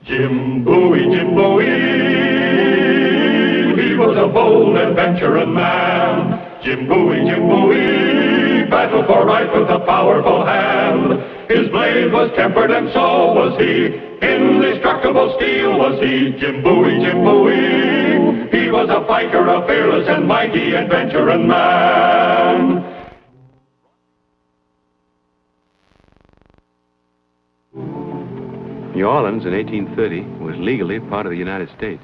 Jim Bowie, Jim Bowie, he was a bold adventuring man. Jim Bowie, battled for right with a powerful hand. His blade was tempered and so was he, indestructible steel was he. Jim Bowie, he was a fighter, a fearless and mighty adventuring man. New Orleans in 1830 was legally part of the United States.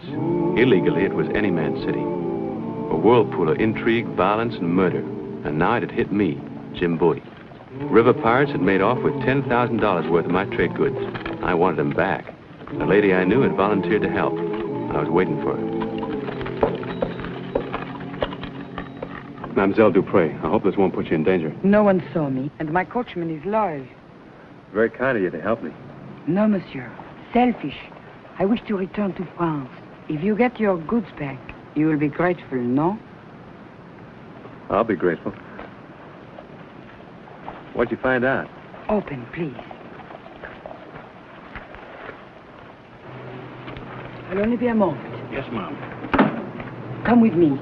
Illegally, it was any man's city. A whirlpool of intrigue, violence, and murder. And now it had hit me, Jim Bowie. River pirates had made off with $10,000 worth of my trade goods. I wanted them back. A lady I knew had volunteered to help. I was waiting for her. Mademoiselle Dupré, I hope this won't put you in danger. No one saw me, and my coachman is loyal. Very kind of you to help me. No, monsieur. Selfish. I wish to return to France. If you get your goods back, you will be grateful, no? I'll be grateful. What'd you find out? Open, please. I'll only be a moment. Yes, ma'am. Come with me.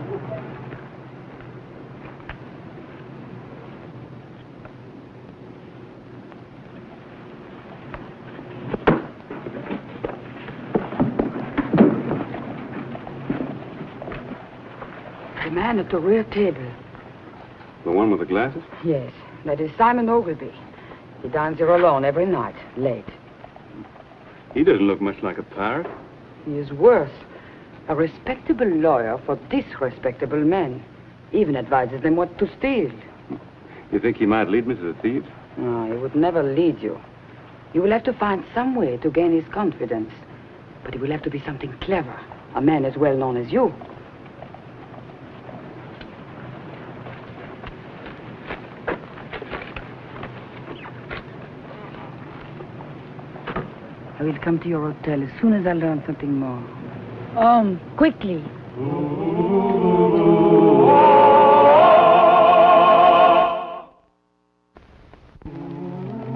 The man at the rear table. The one with the glasses? Yes, that is Simon Ogilvy. He dines here alone every night, late. He doesn't look much like a pirate. He is worse. A respectable lawyer for disrespectable men. Even advises them what to steal. You think he might lead me to the thieves? No, he would never lead you. You will have to find some way to gain his confidence. But it will have to be something clever. A man as well known as you. I will come to your hotel as soon as I learn something more. Quickly.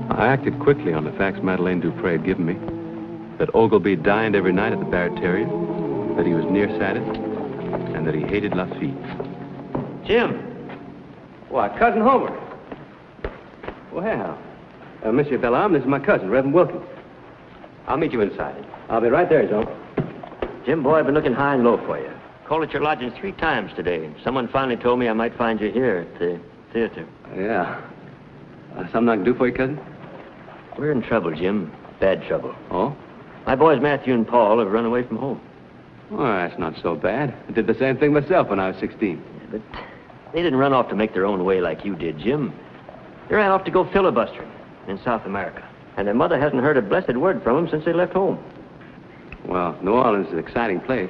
I acted quickly on the facts Madeleine Dupré had given me. That Ogilvy dined every night at the Barraterian, that he was nearsighted, and that he hated Lafitte. Jim. Why, Cousin Homer. Well, Monsieur Bellarme, this is my cousin, Reverend Wilkins. I'll meet you inside. I'll be right there, Joe. Jim, boy, I've been looking high and low for you. Called at your lodging 3 times today. Someone finally told me I might find you here at the theater. Yeah. Something I can do for you, cousin? We're in trouble, Jim. Bad trouble. Oh? My boys Matthew and Paul have run away from home. Well, that's not so bad. I did the same thing myself when I was 16. Yeah, but they didn't run off to make their own way like you did, Jim. They ran off to go filibustering in South America. And their mother hasn't heard a blessed word from them since they left home. Well, New Orleans is an exciting place.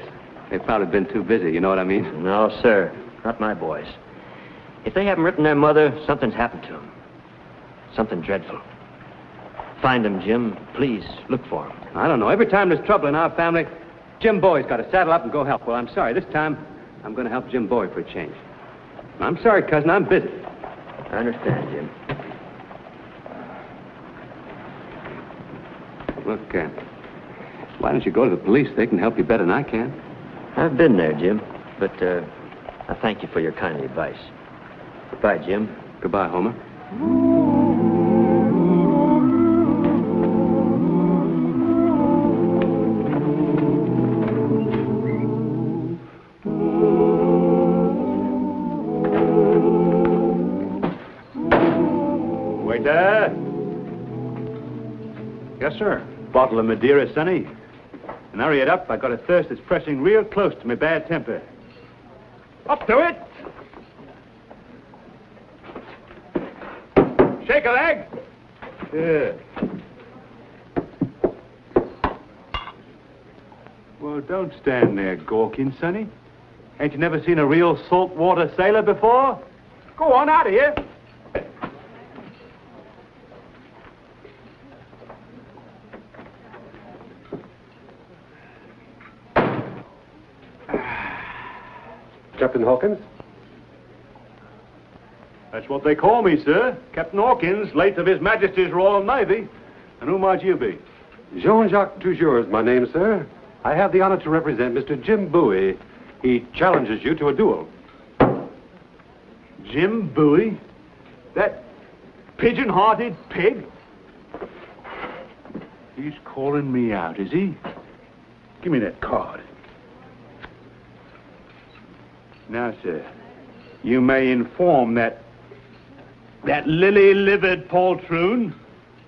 They've probably been too busy, you know what I mean? No, sir. Not my boys. If they haven't written their mother, something's happened to them. Something dreadful. Find them, Jim. Please, look for them. I don't know. Every time there's trouble in our family, Jim Bowie's got to saddle up and go help. Well, I'm sorry. This time, I'm going to help Jim Bowie for a change. I'm sorry, cousin. I'm busy. I understand, Jim. Look, why don't you go to the police? They can help you better than I can. I've been there, Jim. But I thank you for your kind advice. Goodbye, Jim. Goodbye, Homer. Waiter. Yes, sir. Bottle of Madeira, Sonny. And hurry it up. I got a thirst that's pressing real close to my bad temper. Up to it! Shake a leg! Good. Well, don't stand there gawking, Sonny. Ain't you never seen a real saltwater sailor before? Go on, out of here. Captain Hawkins? That's what they call me, sir. Captain Hawkins, late of His Majesty's Royal Navy. And who might you be? Jean-Jacques Toujours is my name, sir. I have the honor to represent Mr. Jim Bowie. He challenges you to a duel. Jim Bowie? That pigeon-hearted pig? He's calling me out, is he? Give me that card. Now, sir, you may inform that lily-livered poltroon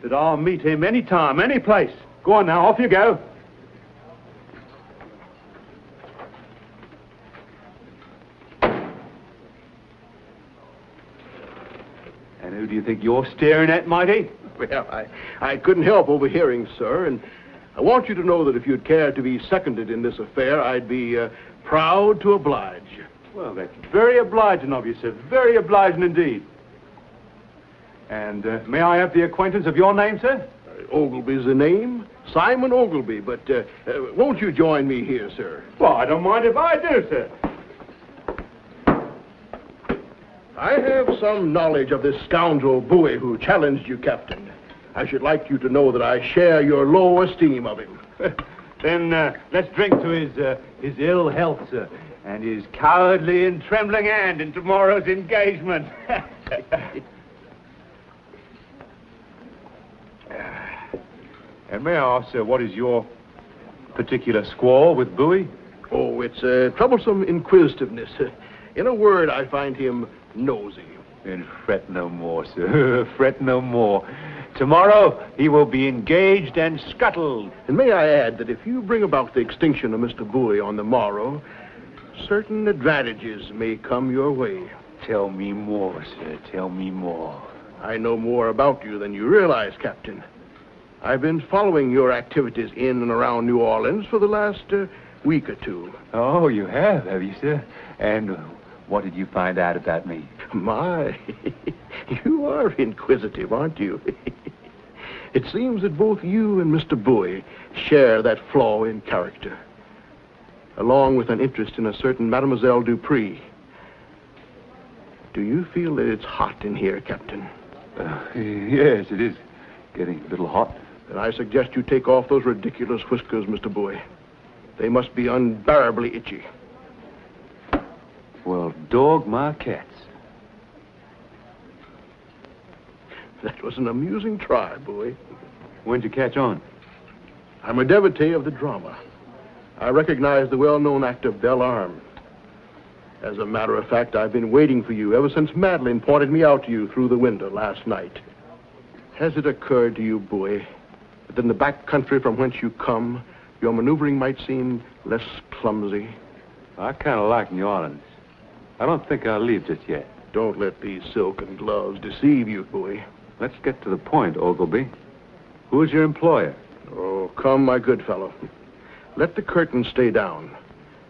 that I'll meet him any time, any place. Go on now, off you go. And who do you think you're staring at, Mighty? Well, I couldn't help overhearing, sir, and I want you to know that if you'd care to be seconded in this affair, I'd be proud to oblige. Well, that's very obliging of you, sir. Very obliging indeed. And may I have the acquaintance of your name, sir? Ogilvy's the name. Simon Ogilvy, but won't you join me here, sir? Well, I don't mind if I do, sir. I have some knowledge of this scoundrel Bowie who challenged you, Captain. I should like you to know that I share your low esteem of him. Then let's drink to his ill health, sir, and his cowardly and trembling hand in tomorrow's engagement. And may I ask, sir, what is your particular squall with Bowie? Oh, it's troublesome inquisitiveness. In a word, I find him nosy. Then fret no more, sir. Fret no more. Tomorrow he will be engaged and scuttled. And may I add that if you bring about the extinction of Mr. Bowie on the morrow, certain advantages may come your way. Tell me more, sir. Tell me more. I know more about you than you realize, Captain. I've been following your activities in and around New Orleans for the last week or two. Oh, you have you, sir? And what did you find out about me? My, you are inquisitive, aren't you? It seems that both you and Mr. Bowie share that flaw in character, along with an interest in a certain Mademoiselle Dupree. Do you feel that it's hot in here, Captain? Yes, it is getting a little hot. Then I suggest you take off those ridiculous whiskers, Mr. Bowie. They must be unbearably itchy. Well, dog my cats. That was an amusing try, Bowie. When'd you catch on? I'm a devotee of the drama. I recognize the well-known actor Belle Arm. As a matter of fact, I've been waiting for you ever since Madeline pointed me out to you through the window last night. Has it occurred to you, Bowie, that in the back country from whence you come, your maneuvering might seem less clumsy? I kind of like New Orleans. I don't think I'll leave just yet. Don't let these silken gloves deceive you, Bowie. Let's get to the point, Ogilvy. Who's your employer? Oh, come, my good fellow. Let the curtain stay down.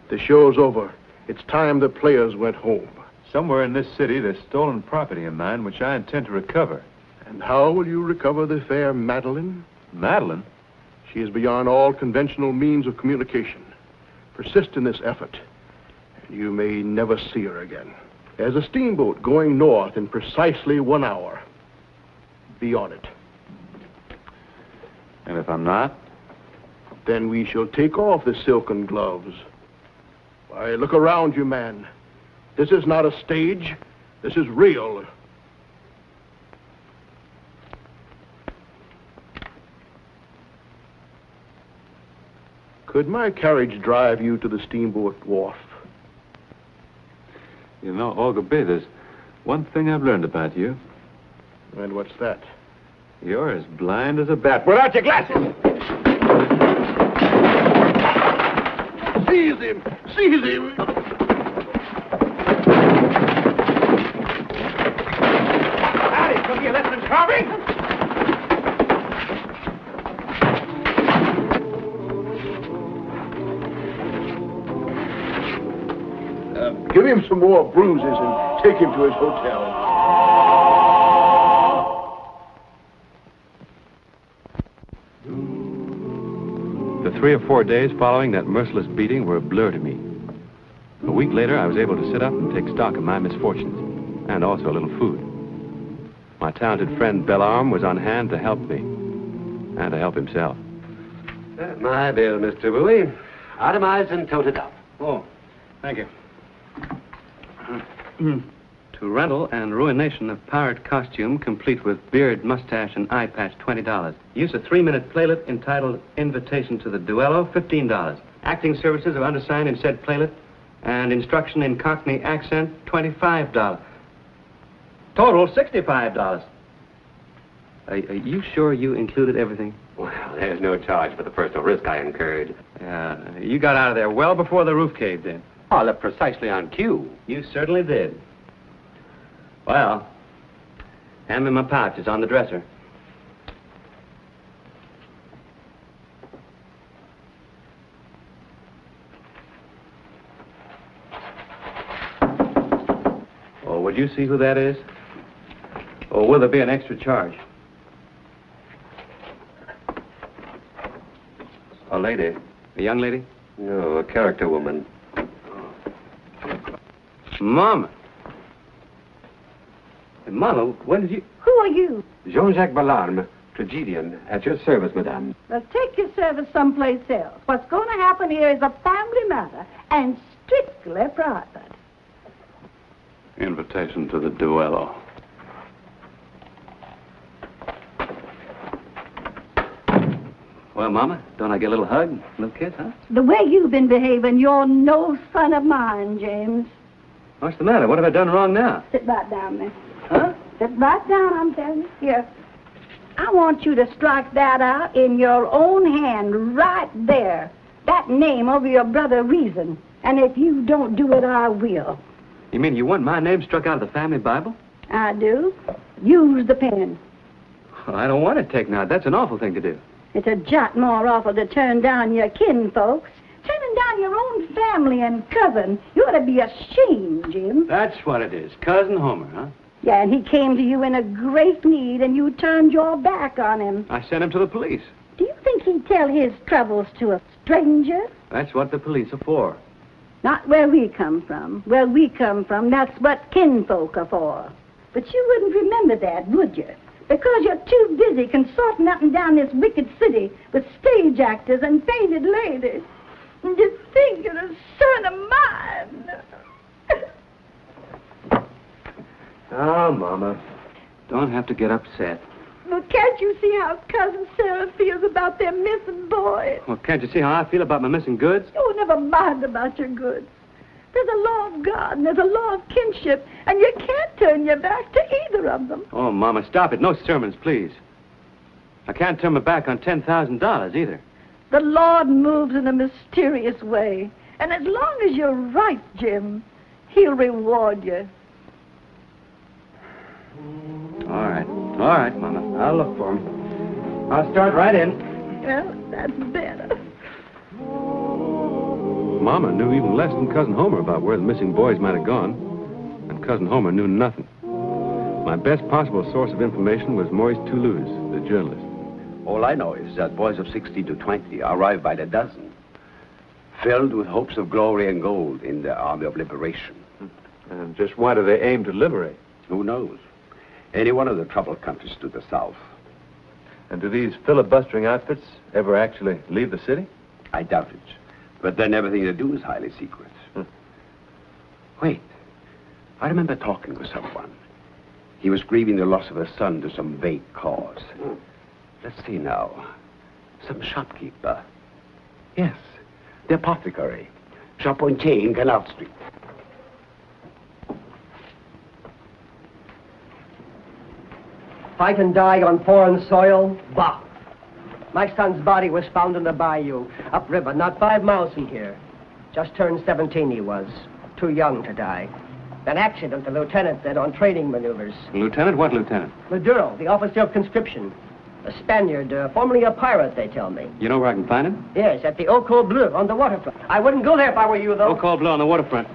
The show's over. It's time the players went home. Somewhere in this city, there's stolen property of mine, which I intend to recover. And how will you recover the fair Madeline? Madeline? She is beyond all conventional means of communication. Persist in this effort, and you may never see her again. There's a steamboat going north in precisely 1 hour. Be on it. And if I'm not? Then we shall take off the silken gloves. Why, look around you, man. This is not a stage. This is real. Could my carriage drive you to the steamboat wharf? You know, Ogilvy, there's one thing I've learned about you. And what's that? You're as blind as a bat. Put out your glasses! Seize him! Seize him! Howdy, took you less than carving? Give him some more bruises and take him to his hotel. The 3 or 4 days following that merciless beating were a blur to me. A week later, I was able to sit up and take stock of my misfortunes, and also a little food. My talented friend Belle Arm was on hand to help me, and to help himself. My bill, Mr. Bowie. Itemized and toted up. Oh, thank you. To rental and ruination of pirate costume, complete with beard, mustache, and eye patch, $20. Use a 3-minute playlet entitled Invitation to the Duello, $15. Acting services of undersigned in said playlet and instruction in Cockney accent, $25. Total, $65. Are you sure you included everything? Well, there's no charge for the personal risk I incurred. You got out of there well before the roof caved in. Oh, I left precisely on cue. You certainly did. Well, hand me my pouch. It's on the dresser. Oh, would you see who that is? Or will there be an extra charge? A lady. A young lady? No, a character woman. Mama. Hey, Mama, when did you... Who are you? Jean-Jacques Ballarme, tragedian, at your service, madame. Well, take your service someplace else. What's going to happen here is a family matter and strictly private. Invitation to the duello. Well, Mama, don't I get a little hug, a little kiss, huh? The way you've been behaving, you're no son of mine, James. What's the matter? What have I done wrong now? Sit right down there. Huh? Sit right down, I'm telling you. Here. I want you to strike that out in your own hand, right there. That name over your brother Reason. And if you don't do it, I will. You mean you want my name struck out of the family Bible? I do. Use the pen. Well, I don't want it taken out. That's an awful thing to do. It's a jot more awful to turn down your kinfolks. Turning down your own family and cousin. You ought to be ashamed, Jim. That's what it is. Cousin Homer, huh? Yeah, and he came to you in a great need, and you turned your back on him. I sent him to the police. Do you think he'd tell his troubles to a stranger? That's what the police are for. Not where we come from. Where we come from, that's what kinfolk are for. But you wouldn't remember that, would you? Because you're too busy consorting up and down this wicked city with stage actors and painted ladies. And you think you're a son of mine. Oh, Mama. Don't have to get upset. Well, can't you see how Cousin Sarah feels about their missing boys? Well, can't you see how I feel about my missing goods? Oh, never mind about your goods. There's a law of God and there's a law of kinship, and you can't turn your back to either of them. Oh, Mama, stop it. No sermons, please. I can't turn my back on $10,000 either. The Lord moves in a mysterious way, and as long as you're right, Jim, he'll reward you. All right, Mama. I'll look for him. I'll start right in. Well, that's better. Mama knew even less than Cousin Homer about where the missing boys might have gone, and Cousin Homer knew nothing. My best possible source of information was Maurice Toulouse, the journalist. All I know is that boys of 16 to 20 arrive by the dozen, filled with hopes of glory and gold in the Army of Liberation. And just why do they aim to liberate? Who knows? Any one of the troubled countries to the south. And do these filibustering outfits ever actually leave the city? I doubt it. But then everything they do is highly secret. Wait. I remember talking with someone. He was grieving the loss of a son to some vague cause. Let's see now. Some shopkeeper. Yes, the apothecary. Charpentier in Canal Street. Fight and die on foreign soil? Bah! My son's body was found in the bayou, upriver, not 5 miles from here. Just turned 17 he was. Too young to die. An accident, the lieutenant said, on training maneuvers. Lieutenant? What lieutenant? Maduro, the officer of conscription. A Spaniard, formerly a pirate, they tell me. You know where I can find him? Yes, at the Au Col Bleu on the waterfront. I wouldn't go there if I were you, though. Au Col Bleu on the waterfront.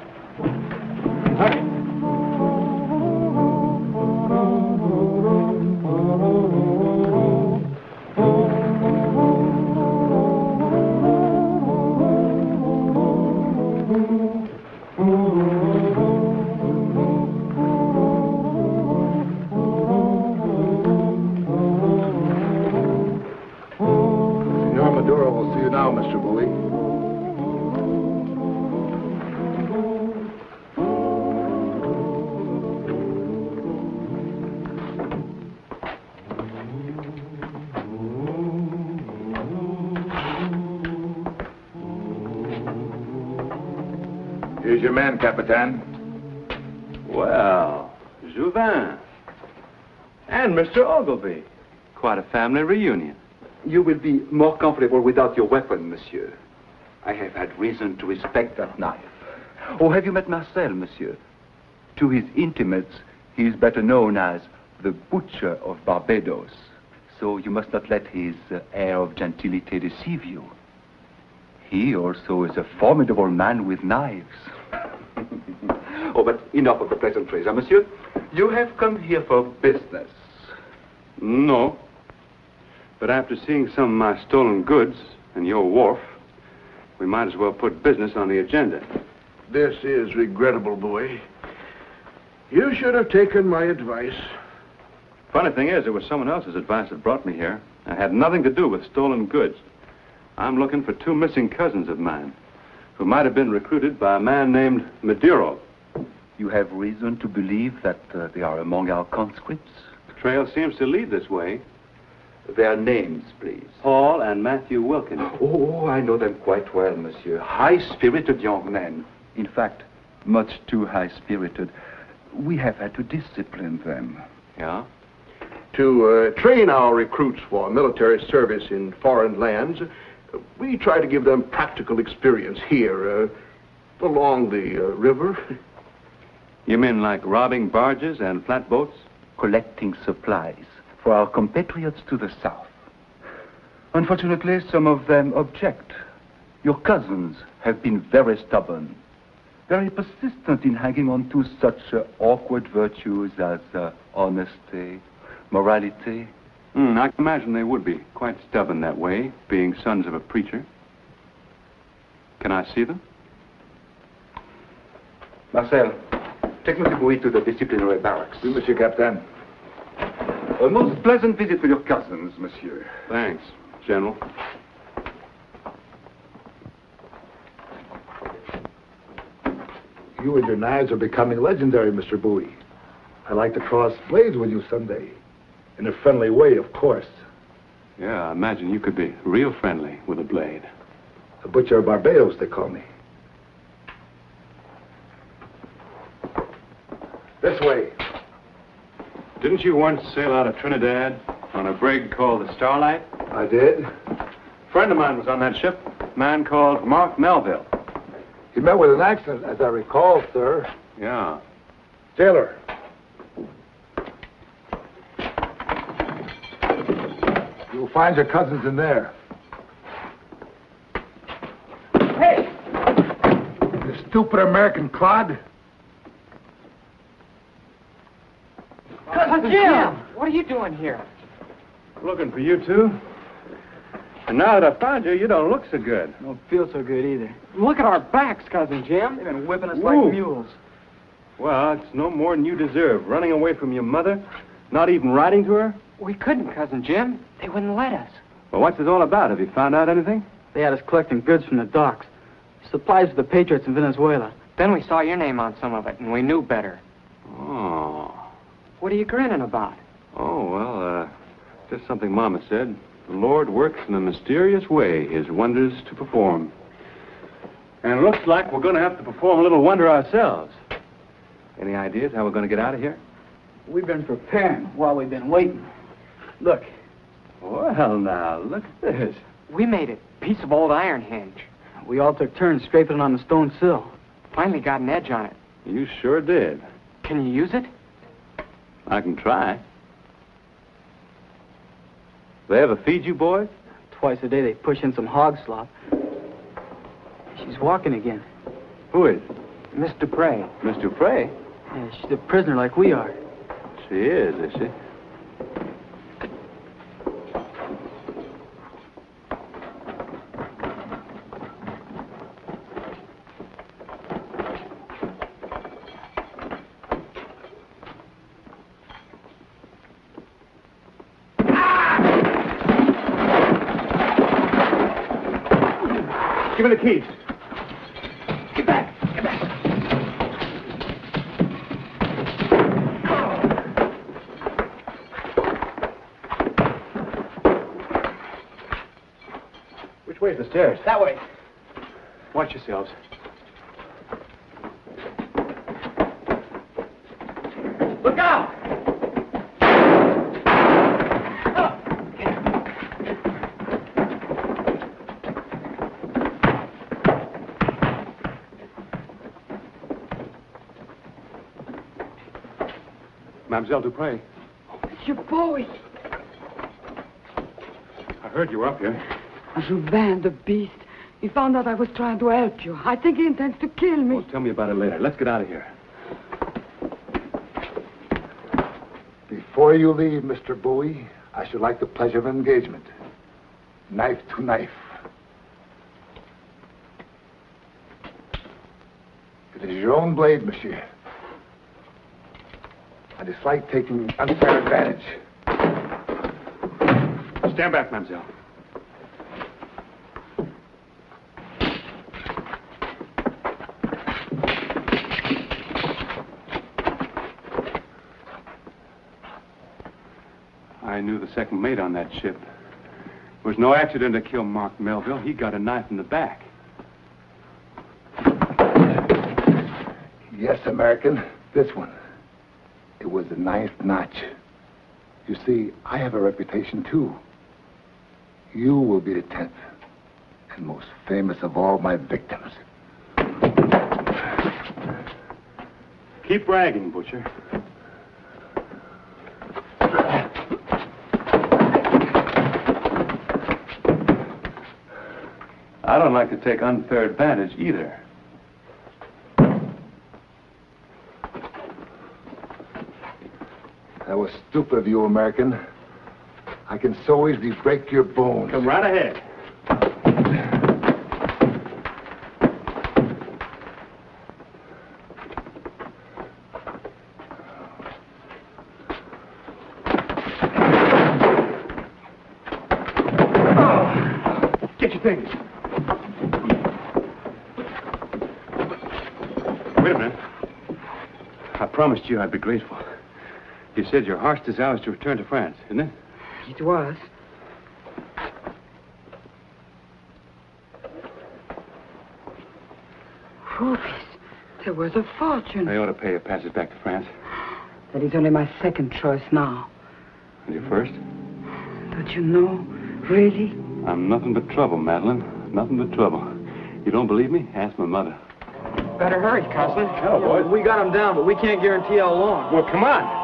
Hurry. Sure, I'll see you now, Mr. Bowie. Here's your man, Capitan. Well, Jouvin. And Mr. Ogilvy. Quite a family reunion. You will be more comfortable without your weapon, monsieur. I have had reason to respect that knife. Oh, have you met Marcel, monsieur? To his intimates, he is better known as the Butcher of Barbados. So you must not let his air of gentility deceive you. He also is a formidable man with knives. Oh, but enough of the pleasantries, monsieur. You have come here for business. No. But after seeing some of my stolen goods and your wharf, we might as well put business on the agenda. This is regrettable, Bowie. You should have taken my advice. Funny thing is, it was someone else's advice that brought me here. I had nothing to do with stolen goods. I'm looking for 2 missing cousins of mine who might have been recruited by a man named Maduro. You have reason to believe that they are among our conscripts? The trail seems to lead this way. Their names, please. Paul and Matthew Wilkins. Oh, I know them quite well, monsieur. High-spirited young men. In fact, much too high-spirited. We have had to discipline them. Yeah? To train our recruits for military service in foreign lands, we try to give them practical experience here, along the river. You mean like robbing barges and flatboats? Collecting supplies for our compatriots to the south. Unfortunately, some of them object. Your cousins have been very stubborn, very persistent in hanging on to such awkward virtues as honesty, morality. I can imagine they would be quite stubborn that way, being sons of a preacher. Can I see them? Marcel, take Monsieur Bowie to the disciplinary barracks. Oui, Monsieur Captain. A most pleasant visit with your cousins, monsieur. Thanks, General. You and your knives are becoming legendary, Mr. Bowie. I'd like to cross blades with you someday. In a friendly way, of course. Yeah, I imagine you could be real friendly with a blade. The Butcher of Barbados, they call me. This way. Didn't you once sail out of Trinidad on a brig called the Starlight? I did. A friend of mine was on that ship, a man called Mark Melville. He met with an accident, as I recall, sir. Yeah. Jailer. You'll find your cousins in there. Hey! You stupid American clod. Cousin Jim! What are you doing here? Looking for you two. And now that I found you, you don't look so good. Don't feel so good either. Look at our backs, Cousin Jim. They've been whipping us Ooh. like mules. Well, it's no more than you deserve. Running away from your mother, not even writing to her. We couldn't, Cousin Jim. They wouldn't let us. Well, what's this all about? Have you found out anything? They had us collecting goods from the docks. Supplies for the patriots in Venezuela. Then we saw your name on some of it, and we knew better. Oh. What are you grinning about? Oh, well, just something Mama said. The Lord works in a mysterious way, his wonders to perform. And it looks like we're going to have to perform a little wonder ourselves. Any ideas how we're going to get out of here? We've been preparing while we've been waiting. Look. Well, now, look at this. We made a piece of old iron hinge. We all took turns scraping it on the stone sill. Finally got an edge on it. You sure did. Can you use it? I can try. They ever feed you, boys? Twice a day they push in some hog slop. She's walking again. Who is? Miss Dupre. Miss Dupre? Yeah, she's a prisoner like we are. She is she? Give me the keys. Get back! Get back! Which way's the stairs? That way. Watch yourselves. Look out! Mademoiselle Dupre, Monsieur Bowie. I heard you were up here. Jourdain, the beast. He found out I was trying to help you. I think he intends to kill me. Well, tell me about it later. Let's get out of here. Before you leave, Mr. Bowie, I should like the pleasure of engagement. Knife to knife. It is your own blade, monsieur. I dislike taking unfair advantage. Stand back, mademoiselle. I knew the second mate on that ship. It was no accident to kill Mark Melville. He got a knife in the back. Yes, American, this one. It was the ninth notch. You see, I have a reputation, too. You will be the 10th and most famous of all my victims. Keep bragging, Butcher. I don't like to take unfair advantage either. That was stupid of you, American. I can so easily break your bones. Come right ahead. Get your things. Wait a minute. I promised you I'd be grateful. You said your heart's desire was to return to France, isn't it? It was. Rubies. They're worth a fortune. I ought to pay your passage back to France. That is only my second choice now. And your first? Don't you know? Really? I'm nothing but trouble, Madeline. Nothing but trouble. You don't believe me? Ask my mother. Better hurry, cousin. Hell, boys. We got him down, but we can't guarantee how long. Well, come on.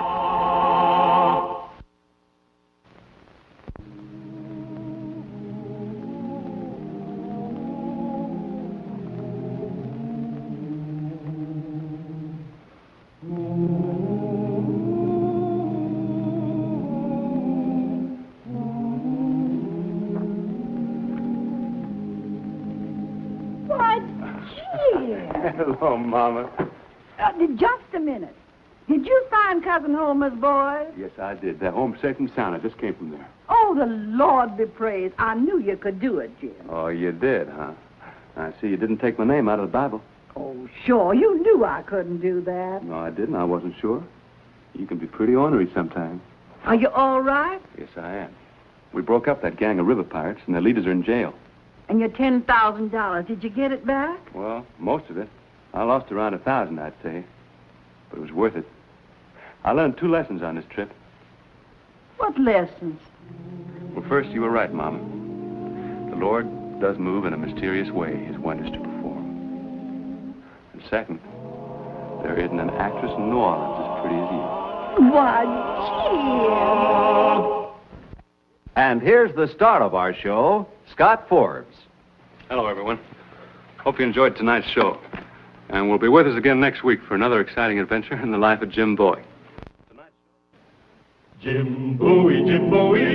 Hello, Mama. Just a minute. Did you find Cousin Homer's boys? Yes, I did. They're home safe and sound. I just came from there. Oh, the Lord be praised. I knew you could do it, Jim. Oh, you did, huh? I see you didn't take my name out of the Bible. Oh, sure. You knew I couldn't do that. No, I didn't. I wasn't sure. You can be pretty ornery sometimes. Are you all right? Yes, I am. We broke up that gang of river pirates, and their leaders are in jail. And your $10,000, did you get it back? Well, most of it. I lost around 1,000, I'd say. But it was worth it. I learned 2 lessons on this trip. What lessons? Well, first, you were right, Mama. The Lord does move in a mysterious way his wonders to perform. And second, there isn't an actress in New Orleans as pretty as you. Why, Jim. And here's the star of our show, Scott Forbes. Hello, everyone. Hope you enjoyed tonight's show. And we'll be with us again next week for another exciting adventure in the life of Jim Bowie. Jim Bowie, Jim Bowie,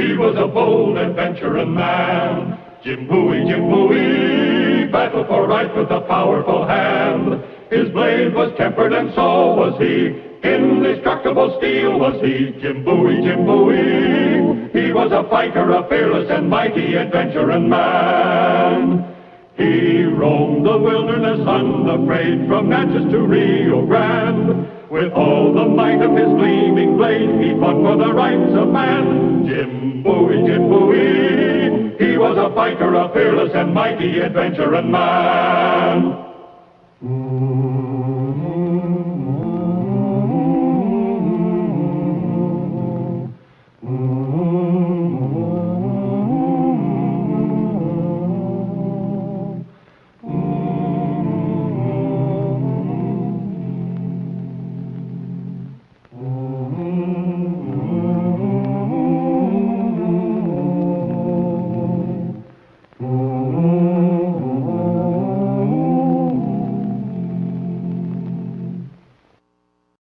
he was a bold adventuring man. Jim Bowie, battled for right with a powerful hand. His blade was tempered and so was he. Indestructible steel was he. Jim Bowie, He was a fighter, a fearless and mighty adventuring man. He roamed the wilderness unafraid, from Natchez to Rio Grande. With all the might of his gleaming blade, he fought for the rights of man. Jim Bowie, Jim Bowie, he was a fighter, a fearless and mighty adventuring man.